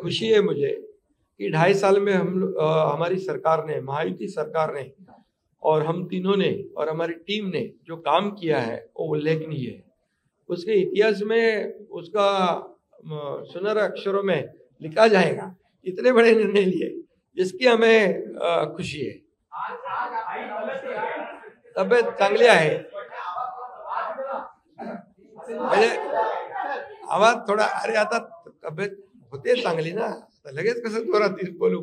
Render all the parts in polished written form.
खुशी है मुझे कि 2.5 साल में हमारी सरकार ने, महायुति सरकार ने और हम तीनों ने और हमारी टीम ने जो काम किया है वो उल्लेखनीय है। उसके इतिहास में उसका सुनहरे अक्षरों में लिखा जाएगा। इतने बड़े निर्णय लिए जिसकी हमें खुशी है। तब्येत चांगली आहे। म्हणजे आवाज थोडा, अरे आता तब्येत होते चांगली ना, लगेच कसं जोरात बोलू।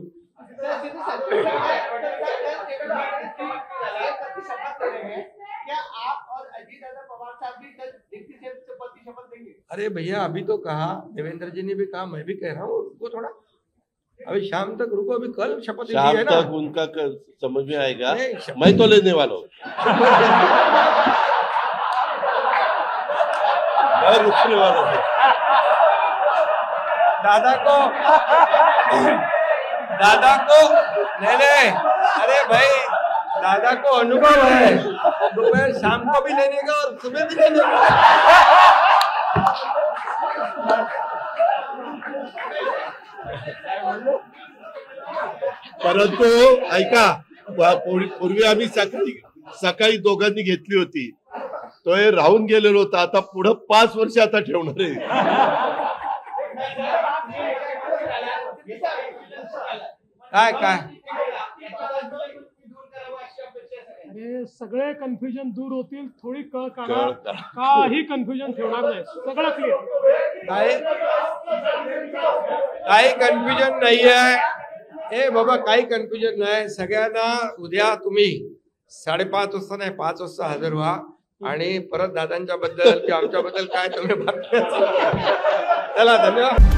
अरे भैया अभी तो कहा, देवेंद्र जी ने भी कहा, मैं भी कह रहा हूँ रुको थोड़ा, अभी शाम तक रुको, अभी कल शपथ ली है ना। शाम तक उनका समझ में आएगा। मैं तो लेने वाला हूँ। मैं रुकने वाला हूँ। दादा को नहीं, अरे भाई दादा को अनुभव है, दोपहर शाम को भी लेने का और सुबह भी लेने का। परंतु ऐका, पूर्वी आम्ही सकाळी दोघांनी घेतली होती, तो हे राहून गेलेलो होता। आता पुढे 5 वर्ष आता ठेवणार आहे। काय हे सगळे कन्फ्युजन दूर होतील, थोडी कळ काढा, काही कन्फ्युजन ठेवणार नाही, सगळं क्लिअर। काही कन्फ्युजन नाही आहे। ए बाबा काही कन्फ्युजन नाही। सगळ्यांना उद्या तुम्ही 5:30 वाजता नाही 5 वाजता हजर व्हा आणि परत दादांच्या बद्दल किंवा आमच्या बद्दल काय तुम्ही बातम्या चला, धन्यवाद।